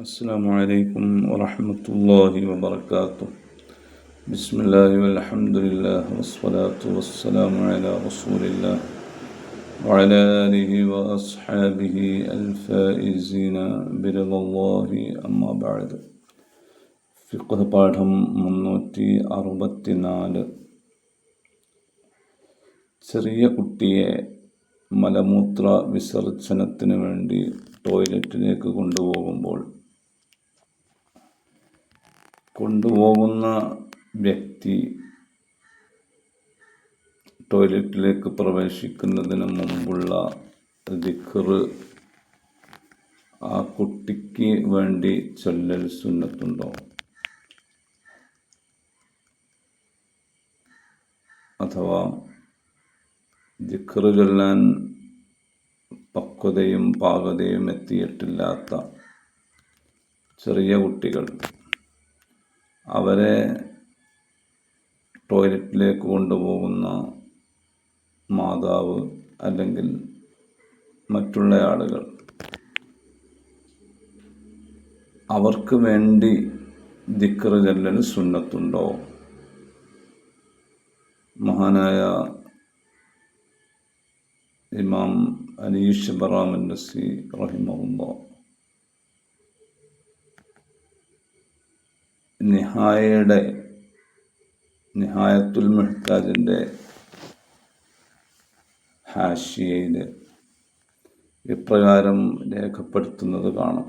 السلام عليكم ورحمة الله وبركاته. بسم الله والحمد لله والصلاة والسلام على رسول الله وعلى آله وأصحابه الفائزين برضا الله أما بعد. ഫിഖ് പാഠം 364. ചെറിയ കുട്ടിയെ മലമൂത്ര വിസർജനത്തിന് വേണ്ടി ടോയ്ലറ്റിലേക്ക് കൊണ്ടുപോകുന്ന വ്യക്തി ടോയ്ലറ്റിലേക്ക് പ്രവേശിക്കുന്നതിന് മുമ്പുള്ള ദിക്ർ ആ കുട്ടിക്ക് വേണ്ടി ചൊല്ലൽ സുന്നത്തുണ്ടോ? അഥവാ ദിക്ർ ചൊല്ലാൻ പക്വതയും പാകതയും എത്തിയിട്ടില്ലാത്ത ചെറിയ കുട്ടികൾ, അവരെ ടോയ്ലറ്റിലേക്ക് കൊണ്ടുപോകുന്ന മാതാവ് അല്ലെങ്കിൽ മറ്റുള്ള ആളുകൾ അവർക്ക് വേണ്ടി ദിക്ർ ചൊല്ലൽ സുന്നത്തുണ്ടോ? മഹാനായ ഇമാം അലി ശബ്റാം അൻ-നസി റഹിമഹുല്ലാഹ് നിഹായത്തുൽ മുഹ്താജിൻ്റെ ഹാഷിയയിൽ ഇപ്രകാരം രേഖപ്പെടുത്തുന്നത് കാണാം.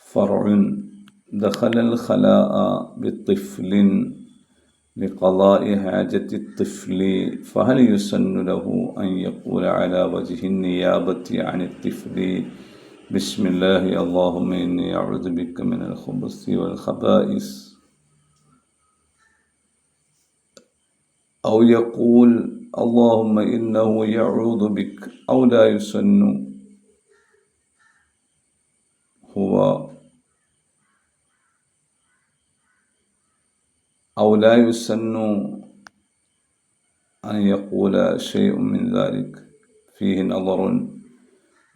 ഫർഉൻ ദഖലൽ ഖലാഅ ബിത്ത്ഫ്ലിൻ لقضاء حاجة الطفل فهل يسن له أن يقول على وجه النيابة عن الطفل بسم الله اللهم إني أعوذ بك من الخبث والخبائث، أو يقول اللهم إنه يعوذ بك، أو لا يسن أن يقول شيء من ذلك فيه نظر،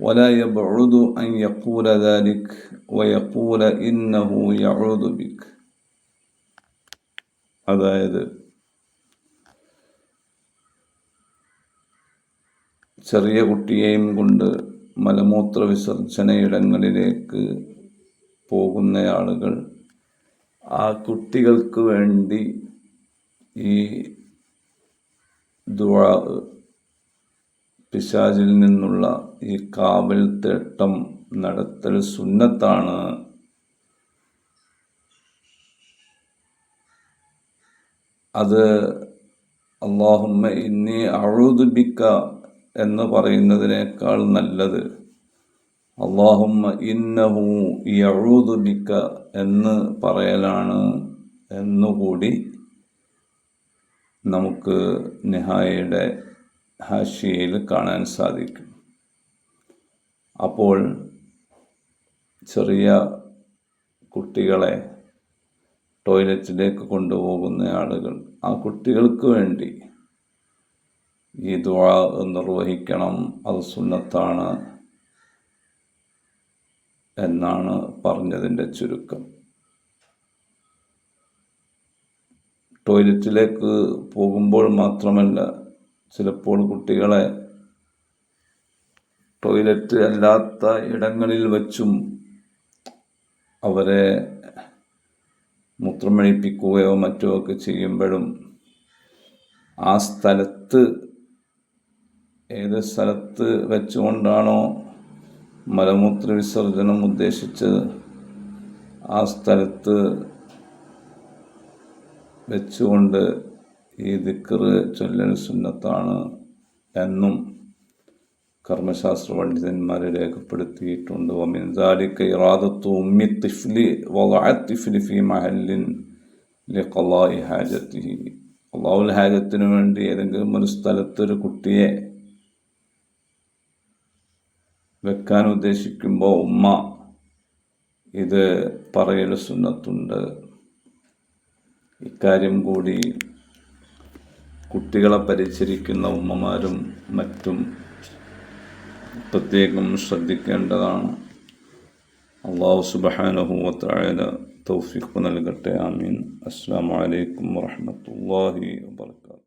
ولا يبعد أن يقول ذلك ويقول إنه يعوذ بك. അതായത് ചെറിയ കുട്ടിയെയും കൊണ്ട് മലമൂത്ര വിസർജന ഇടങ്ങളിലേക്ക് പോകുന്ന ആളുകൾ ആ കുട്ടികൾക്ക് വേണ്ടി ഈ ദുആ, പിശാചിൽ നിന്നുള്ള ഈ കാവൽ തേട്ടം നടത്തൽ സുന്നത്താണ്. അത് അല്ലാഹുമ്മ ഇന്നി അഊദു ബിക എന്ന് പറയുന്നതിനേക്കാൾ നല്ലത് അല്ലാഹുമ്മ ഇന്നഹു യഊദു ബിക എന്ന് പറയലാണ് എന്നുകൂടി നമുക്ക് നിഹായയുടെ ഹാഷിയയിൽ കാണാൻ സാധിക്കും. അപ്പോൾ ചെറിയ കുട്ടികളെ ടോയ്ലറ്റിലേക്ക് കൊണ്ടുപോകുന്ന ആളുകൾ ആ കുട്ടികൾക്ക് വേണ്ടി ഈ ദുആ നിർവഹിക്കണം, അത് സുന്നത്താണ് എന്നാണ് പറഞ്ഞതിൻ്റെ ചുരുക്കം. ടോയ്ലറ്റിലേക്ക് പോകുമ്പോൾ മാത്രമല്ല, ചിലപ്പോൾ കുട്ടികളെ ടോയ്ലറ്റ് അല്ലാത്ത ഇടങ്ങളിൽ വച്ചും അവരെ മൂത്രമൊഴിപ്പിക്കുകയോ മറ്റോ ഒക്കെ ചെയ്യുമ്പോഴും ആ സ്ഥലത്ത്, ഏത് സ്ഥലത്ത് വെച്ചുകൊണ്ടാണോ മലമൂത്ര വിസർജനം ഉദ്ദേശിച്ചത് ആ സ്ഥലത്ത് വെച്ചുകൊണ്ട് ഈ ദിക്ർ ചൊല്ലൽ സുന്നത്താണ് എന്നും കർമ്മശാസ്ത്ര പണ്ഡിതന്മാർ രേഖപ്പെടുത്തിയിട്ടുണ്ട്. വമിൻ ദാലിക ഇറാദത്തു ഉമ്മി തിഫ്ലി വദഅ തിഫ്ലി ഫീ മഹല്ലിൻ ലിഖളാഇ ഹാജതിഹി. ഖളാഉൽ ഹാജത്തിന് വേണ്ടി ഏതെങ്കിലും ഒരു സ്ഥലത്ത് ഒരു കുട്ടിയെ വെക്കാൻ ഉദ്ദേശിക്കുമ്പോൾ ഉമ്മ ഇത് പറയൽ സുന്നത്തുണ്ട്. ഇക്കാര്യം കൂടി കുട്ടികളെ പരിചരിക്കുന്ന ഉമ്മമാരും മറ്റും പ്രത്യേകം ശ്രദ്ധിക്കേണ്ടതാണ്. അള്ളാഹു സുബ്ഹാനഹു വ തആല തൗഫീഖ് നൽകട്ടെ. ആമീൻ. അസ്സലാമു അലൈക്കും വറഹ്മത്തുള്ളാഹി വബറകാതുഹു.